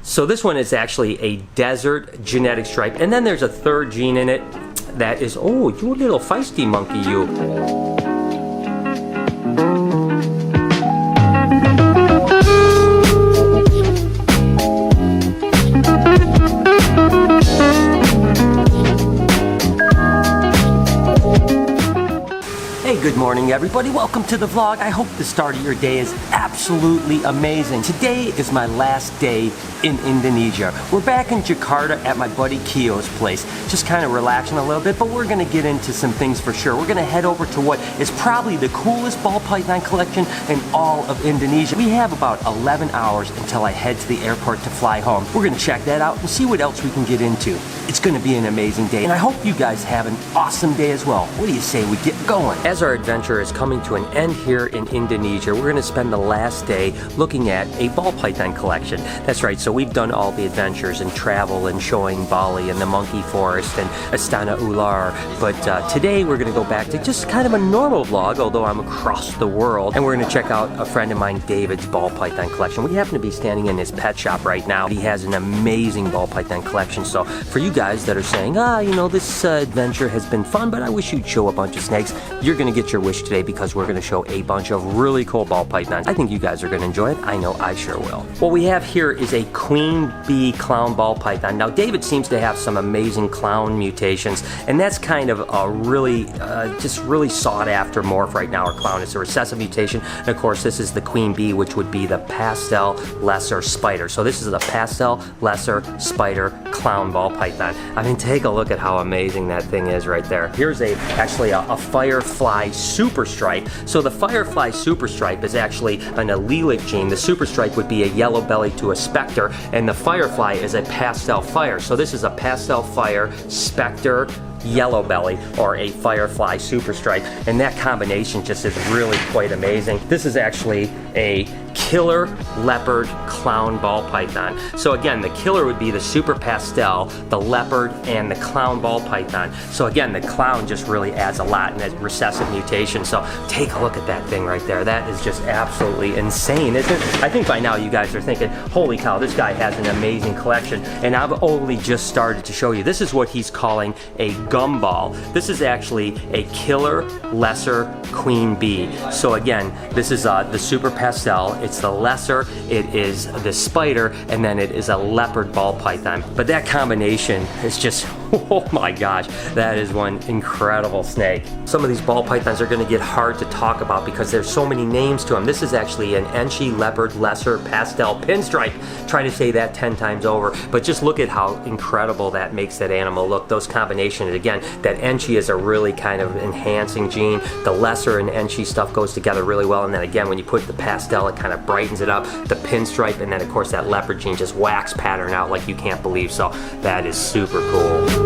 So this one is actually a desert genetic stripe, and then there's a third gene in it that is, oh, you little feisty monkey, you. Good morning, everybody. Welcome to the vlog. I hope the start of your day is absolutely amazing. Today is my last day in Indonesia. We're back in Jakarta at my buddy Kiyo's place. Just kind of relaxing a little bit, but we're gonna get into some things for sure. We're gonna head over to what is probably the coolest ball python collection in all of Indonesia. We have about 11 hours until I head to the airport to fly home. We're gonna check that out and see what else we can get into. It's gonna be an amazing day, and I hope you guys have an awesome day as well. What do you say we get going? As our adventure is coming to an end here in Indonesia, we're going to spend the last day looking at a ball python collection. That's right, so we've done all the adventures and travel and showing Bali and the monkey forest and Astana Ular, but today we're going to go back to just kind of a normal vlog, although I'm across the world, and we're going to check out a friend of mine, David's ball python collection. We happen to be standing in his pet shop right now. He has an amazing ball python collection, so for you guys that are saying, you know, this adventure has been fun, but I wish you'd show a bunch of snakes, you're going to get your wish today because we're going to show a bunch of really cool ball pythons. I think you guys are going to enjoy it. I know I sure will. What we have here is a queen bee clown ball python. Now David seems to have some amazing clown mutations, and that's kind of a really just really sought after morph right now. Our clown is a recessive mutation, and of course this is the queen bee, which would be the pastel lesser spider. So this is a pastel lesser spider clown ball python. I mean, take a look at how amazing that thing is right there. Here's actually a firefly super stripe. So the firefly super stripe is actually an allelic gene. The super stripe would be a yellow belly to a specter, and the firefly is a pastel fire. So this is a pastel fire specter yellow belly, or a firefly super stripe, and that combination just is really quite amazing. This is actually a killer leopard clown ball python. So again, the killer would be the super pastel, the leopard, and the clown ball python. So again, the clown just really adds a lot in that recessive mutation. So take a look at that thing right there. That is just absolutely insane, isn't it? I think by now you guys are thinking, holy cow, this guy has an amazing collection, and I've only just started to show you. This is what he's calling a gumball. This is actually a killer lesser queen bee. So again, this is the super pastel, it's the lesser, it is the spider, and then it is a leopard ball python. But that combination is just, oh my gosh, that is one incredible snake. Some of these ball pythons are going to get hard to talk about because there's so many names to them. This is actually an Enchi leopard lesser pastel pinstripe. Try to say that 10 times over, but just look at how incredible that makes that animal look. Those combinations, again, that Enchi is a really kind of enhancing gene. The lesser and Enchi stuff goes together really well, and then again, when you put the pastel, it kind of brightens it up. The pinstripe, and then of course that leopard gene just wax pattern out like you can't believe. So that is super cool.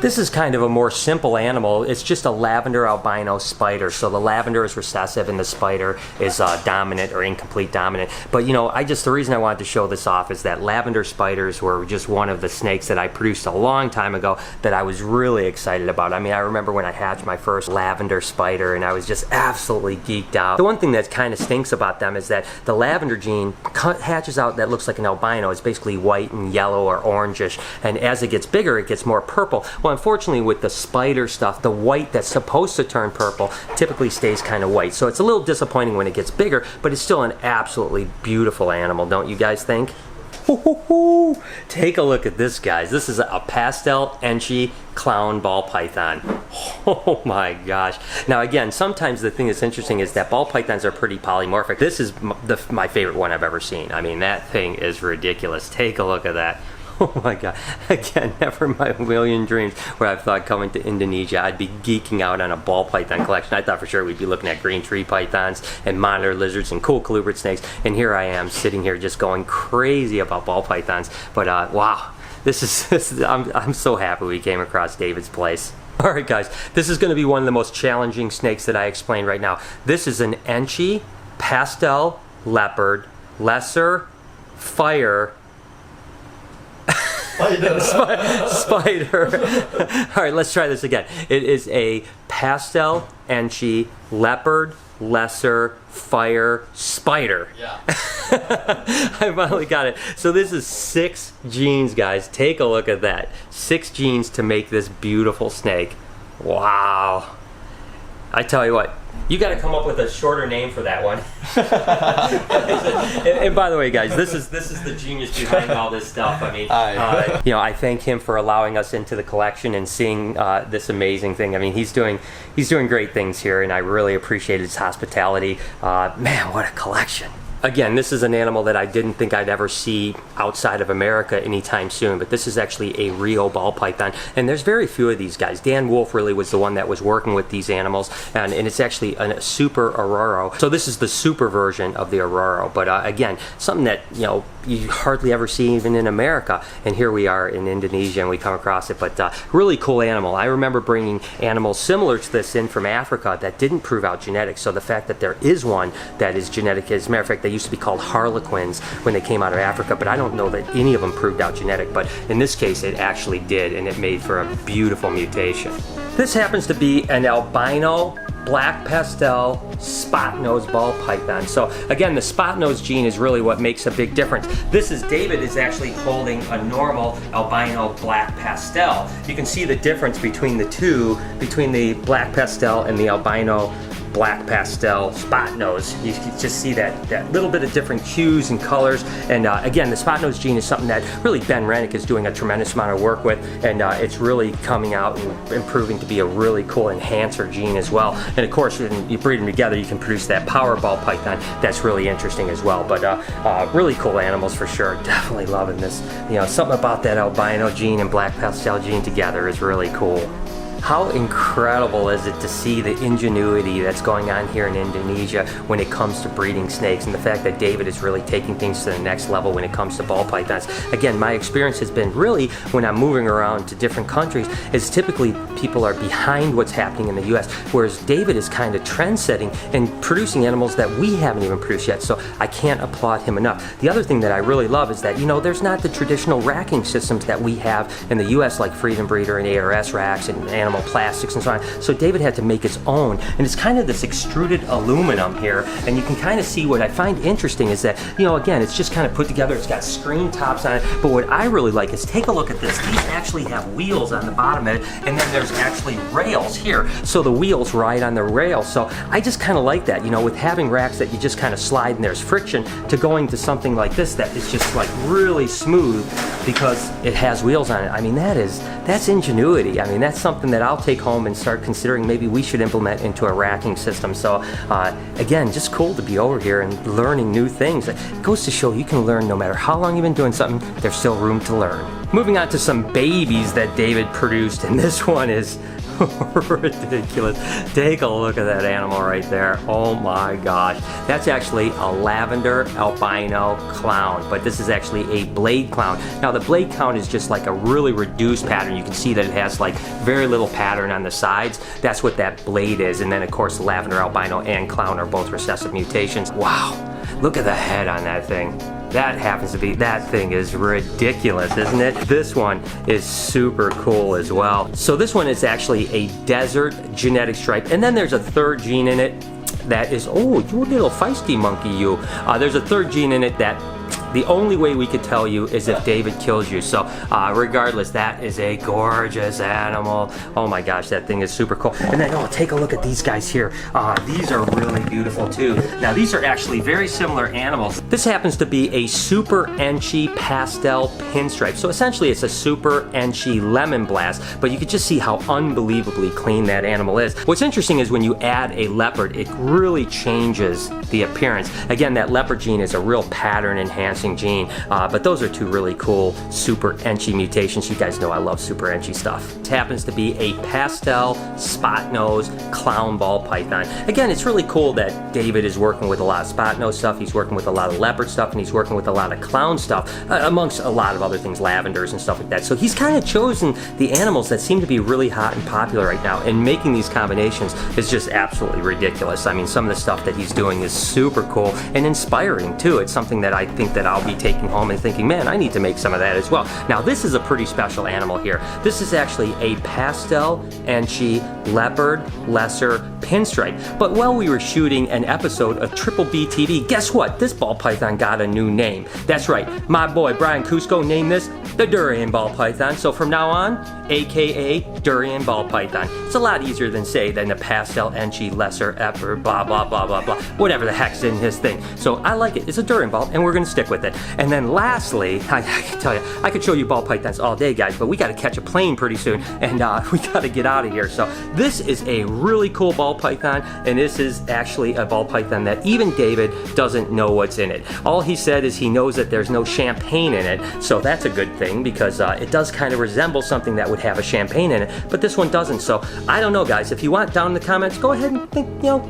This is kind of a more simple animal. It's just a lavender albino spider. So the lavender is recessive and the spider is dominant or incomplete dominant. But you know, the reason I wanted to show this off is that lavender spiders were just one of the snakes that I produced a long time ago that I was really excited about. I mean, I remember when I hatched my first lavender spider and I was just absolutely geeked out. The one thing that kind of stinks about them is that the lavender gene hatches out that looks like an albino. It's basically white and yellow or orangish, and as it gets bigger, it gets more purple. Well, unfortunately, with the spider stuff, the white that's supposed to turn purple typically stays kind of white. So it's a little disappointing when it gets bigger, but it's still an absolutely beautiful animal, don't you guys think? Take a look at this, guys. This is a pastel Enchi clown ball python. Oh my gosh. Now again, sometimes the thing that's interesting is that ball pythons are pretty polymorphic. This is my favorite one I've ever seen. I mean, that thing is ridiculous. Take a look at that. Oh my god. Again, never in my million dreams where I've thought coming to Indonesia I'd be geeking out on a ball python collection. I thought for sure we'd be looking at green tree pythons and monitor lizards and cool colubrid snakes, and here I am sitting here just going crazy about ball pythons. But wow, I'm so happy we came across David's place. Alright guys, this is going to be one of the most challenging snakes that I explained right now. This is an Enchi pastel leopard lesser fire Spider. All right, let's try this again. It is a pastel enchi leopard lesser fire spider. Yeah. I finally got it. So this is 6 genes, guys. Take a look at that. 6 genes to make this beautiful snake. Wow. I tell you what, you got to come up with a shorter name for that one. and by the way, guys, this is the genius behind all this stuff. I mean, I thank him for allowing us into the collection and seeing this amazing thing. I mean, he's doing great things here, and I really appreciate his hospitality. Man, what a collection. Again, this is an animal that I didn't think I'd ever see outside of America anytime soon, but this is actually a Rio ball python, and there's very few of these guys. Dan Wolf really was the one that was working with these animals, and it's actually a super Aurora. So this is the super version of the Aurora, but again, something that, you hardly ever see even in America, and here we are in Indonesia and we come across it. But really cool animal. I remember bringing animals similar to this in from Africa that didn't prove out genetics, so the fact that there is one that is genetic, as a matter of fact, they used to be called harlequins when they came out of Africa, but I don't know that any of them proved out genetic, but in this case it actually did, and it made for a beautiful mutation. This happens to be an albino black pastel spot nose ball python. So again, the spot nose gene is really what makes a big difference. David is actually holding a normal albino black pastel. You can see the difference between the two, between the black pastel and the albino black pastel spot nose. You can just see that little bit of different hues and colors. And again, the spot nose gene is something that really Ben Rennick is doing a tremendous amount of work with, and it's really coming out and improving to be a really cool enhancer gene as well. And of course, when you breed them together, you can produce that Powerball python that's really interesting as well. But really cool animals for sure. Definitely loving this. Something about that albino gene and black pastel gene together is really cool. How incredible is it to see the ingenuity that's going on here in Indonesia when it comes to breeding snakes, and the fact that David is really taking things to the next level when it comes to ball pythons. Again, my experience has been really, when I'm moving around to different countries, is typically people are behind what's happening in the US, whereas David is kind of trend-setting and producing animals that we haven't even produced yet, so I can't applaud him enough. The other thing that I really love is that, there's not the traditional racking systems that we have in the US, like Freedom Breeder and ARS racks and animal plastics and so on. So David had to make his own, and it's kind of this extruded aluminum here, and you can kind of see what I find interesting is that, again, it's just kind of put together. It's got screen tops on it, but what I really like is take a look at this. These actually have wheels on the bottom of it, and then there's actually rails here, so the wheels ride on the rails. So I just kind of like that, with having racks that you just kind of slide and there's friction, to going to something like this that is just like really smooth because it has wheels on it. I mean, that's ingenuity. I mean, that's something that I'll take home and start considering maybe we should implement into a racking system. So again, just cool to be over here and learning new things. It goes to show you can learn no matter how long you've been doing something, there's still room to learn. Moving on to some babies that David produced, and this one is ridiculous. Take a look at that animal right there. Oh my gosh. That's actually a lavender albino clown, but this is actually a blade clown. Now the blade clown is just like a really reduced pattern. You can see that it has like very little pattern on the sides. That's what that blade is. And then of course lavender albino and clown are both recessive mutations. Wow. Look at the head on that thing. That thing is ridiculous, isn't it? This one is super cool as well. So this one is actually a desert genetic stripe, and then there's a third gene in it that is, oh, you little feisty monkey, you. There's a third gene in it that the only way we could tell you is if David kills you. So regardless, that is a gorgeous animal. Oh my gosh, that thing is super cool. And then, take a look at these guys here. These are really beautiful too. Now these are actually very similar animals. This happens to be a super enchi pastel pinstripe. So essentially it's a super enchi lemon blast, but you can just see how unbelievably clean that animal is. What's interesting is when you add a leopard, it really changes the appearance. Again, that leopard gene is a real pattern enhancing gene, but those are two really cool super enchi mutations. You guys know I love super enchi stuff. It happens to be a pastel spot nose clown ball python. Again, it's really cool that David is working with a lot of spot nose stuff. He's working with a lot of leopard stuff, and he's working with a lot of clown stuff, amongst a lot of other things, lavenders and stuff like that. So he's kind of chosen the animals that seem to be really hot and popular right now, and making these combinations is just absolutely ridiculous. I mean, some of the stuff that he's doing is super cool and inspiring too. It's something that I think that I'll be taking home and thinking, man, I need to make some of that as well. Now this is a pretty special animal here. This is actually a pastel Enchi leopard lesser pinstripe. But while we were shooting an episode of Triple B TV, guess what? This ball python got a new name. That's right, my boy Brian Cusco named this the durian ball python. So from now on, AKA durian ball python. It's a lot easier than the pastel Enchi lesser leopard blah blah blah blah blah, whatever the heck's in his thing. So I like it. It's a durian ball, and we're gonna stick with it. And then lastly, I can tell you, I could show you ball pythons all day, guys, but we got to catch a plane pretty soon, and we got to get out of here. So this is a really cool ball python, and this is actually a ball python that even David doesn't know what's in it. All he said is he knows that there's no champagne in it, so that's a good thing because it does kind of resemble something that would have a champagne in it, but this one doesn't. So I don't know, guys. If you want, down in the comments, go ahead and think,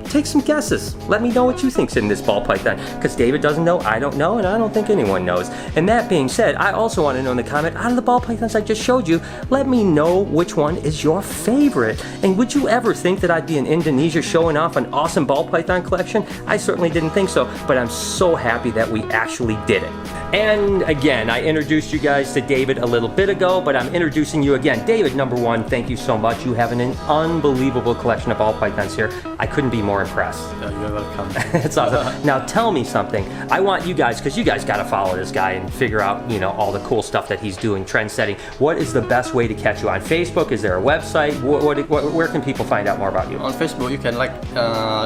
take some guesses. Let me know what you think's in this ball python, because David doesn't know, I don't know, and I don't think anyone knows. And that being said, I also want to know in the comment, out of the ball pythons I just showed you, let me know which one is your favorite. And would you ever think that I'd be in Indonesia showing off an awesome ball python collection? I certainly didn't think so, but I'm so happy that we actually did it. And again, I introduced you guys to David a little bit ago, but I'm introducing you again. David, number one, thank you so much. You have an unbelievable collection of ball pythons here. I couldn't be more impressed. Yeah, you're welcome. It's awesome. Now tell me something. I want you guys, because you guys got to follow this guy and figure out, all the cool stuff that he's doing, trend setting. What is the best way to catch you on Facebook? Is there a website? Where can people find out more about you? On Facebook, you can like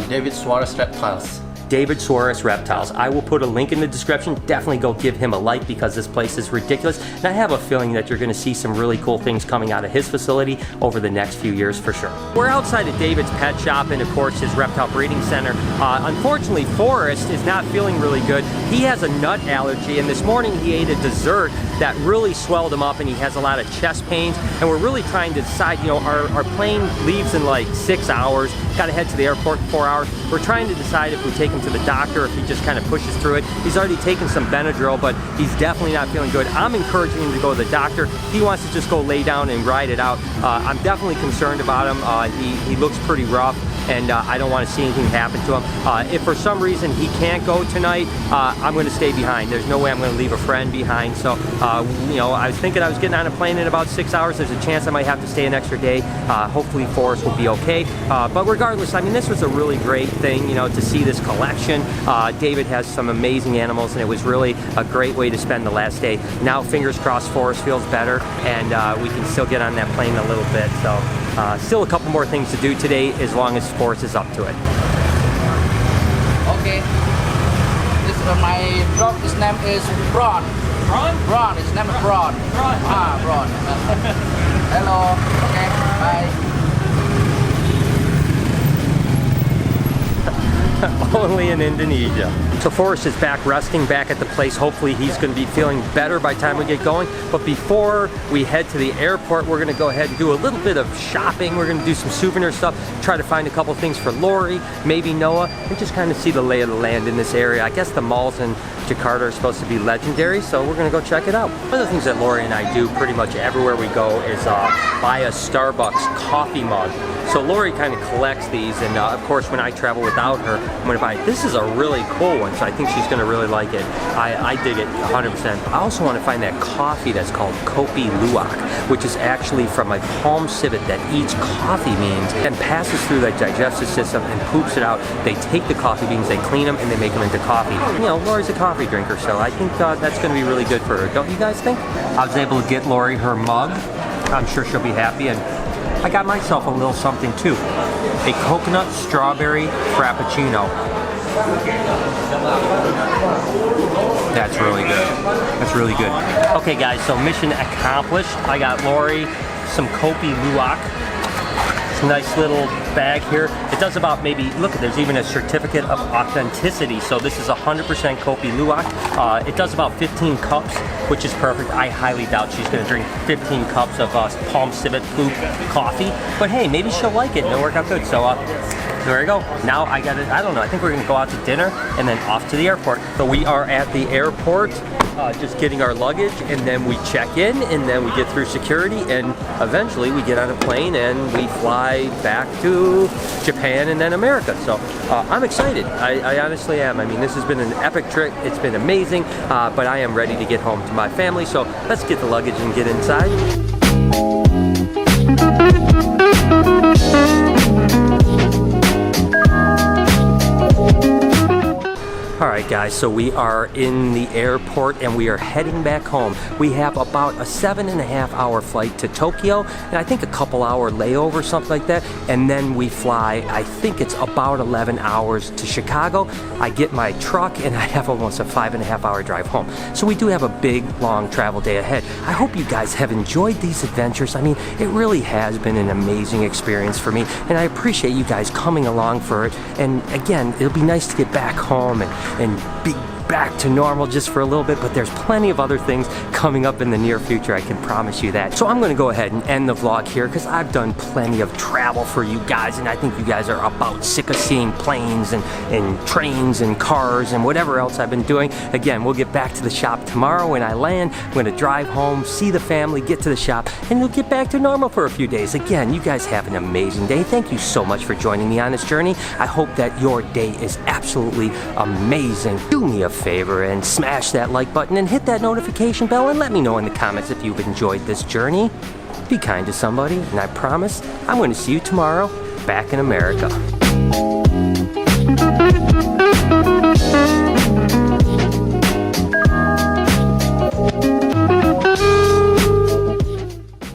David Suarez Reptiles. David Suarez Reptiles. I will put a link in the description. Definitely go give him a like because this place is ridiculous. And I have a feeling that you're going to see some really cool things coming out of his facility over the next few years for sure. We're outside of David's pet shop and of course his reptile breeding center. Unfortunately, Forrest is not feeling really good. He has a nut allergy, and this morning he ate a dessert that really swelled him up and he has a lot of chest pains. And we're really trying to decide, our plane leaves in like 6 hours. Got to head to the airport in 4 hours. We're trying to decide if we take him to the doctor, if he just kind of pushes through it. He's already taken some Benadryl, but he's definitely not feeling good. I'm encouraging him to go to the doctor. He wants to just go lay down and ride it out. I'm definitely concerned about him. He looks pretty rough, and I don't want to see anything happen to him. If for some reason he can't go tonight, I'm going to stay behind. There's no way I'm going to leave a friend behind. So, I was thinking I was getting on a plane in about 6 hours. There's a chance I might have to stay an extra day. Hopefully Forrest will be okay. But regardless, I mean, this was a really great thing, to see this collection. David has some amazing animals, and it was really a great way to spend the last day. Now, fingers crossed, Forrest feels better, and we can still get on that plane a little bit. So, still a couple more things to do today, as long as Forrest is up to it. Okay. This my dog. His name is Braun. Braun? Braun. His name is Braun. Braun. Braun. Hello. Okay. Bye. Only in Indonesia. So Forrest is back resting back at the place. Hopefully he's going to be feeling better by the time we get going. But before we head to the airport, we're going to go ahead and do a little bit of shopping. We're going to do some souvenir stuff, try to find a couple things for Lori, maybe Noah, and just kind of see the lay of the land in this area. I guess the malls in Jakarta are supposed to be legendary, so we're going to go check it out. One of the things that Lori and I do pretty much everywhere we go is buy a Starbucks coffee mug. So Lori kind of collects these, and of course when I travel without her, I'm going to buy it. This is a really cool one, so I think she's going to really like it. I dig it 100%. I also want to find that coffee that's called Kopi Luwak, which is actually from a palm civet that eats coffee beans and passes through the digestive system and poops it out. They take the coffee beans, they clean them, and they make them into coffee. Lori's a coffee drinker, so I think that's going to be really good for her. Don't you guys think? I was able to get Lori her mug. I'm sure she'll be happy, and I got myself a little something too. A coconut strawberry frappuccino. That's really good. That's really good. Okay guys, so mission accomplished. I got Lori some Kopi Luwak. It's a nice little bag here. It does about maybe, look, there's even a certificate of authenticity. So this is 100% Kopi Luwak. It does about 15 cups, which is perfect. I highly doubt she's gonna drink 15 cups of palm civet poop coffee. But hey, maybe she'll like it and it'll work out good. So there we go. Now I don't know, I think we're gonna go out to dinner and then off to the airport. So we are at the airport. just getting our luggage, and then we check in, and then we get through security, and eventually we get on a plane and we fly back to Japan and then America. So I'm excited. I honestly am. I mean, this has been an epic trip. It's been amazing, but I am ready to get home to my family. So let's get the luggage and get inside. Alright guys, so we are in the airport and we are heading back home. We have about a 7.5 hour flight to Tokyo, and I think a couple hour layover, something like that, and then we fly, I think it's about 11 hours to Chicago. I get my truck and I have almost a 5.5 hour drive home. So we do have a big, long travel day ahead. I hope you guys have enjoyed these adventures. I mean, it really has been an amazing experience for me, and I appreciate you guys coming along for it. And again, it'll be nice to get back home and be back to normal just for a little bit, but there's plenty of other things coming up in the near future, I can promise you that. So I'm going to go ahead and end the vlog here because I've done plenty of travel for you guys, and I think you guys are about sick of seeing planes and trains and cars and whatever else I've been doing. Again, we'll get back to the shop tomorrow when I land. I'm going to drive home, see the family, get to the shop, and we'll get back to normal for a few days. Again, you guys have an amazing day. Thank you so much for joining me on this journey. I hope that your day is absolutely amazing. Do me a favor and smash that like button and hit that notification bell and let me know in the comments if you've enjoyed this journey. Be kind to somebody, and I promise I'm going to see you tomorrow back in America.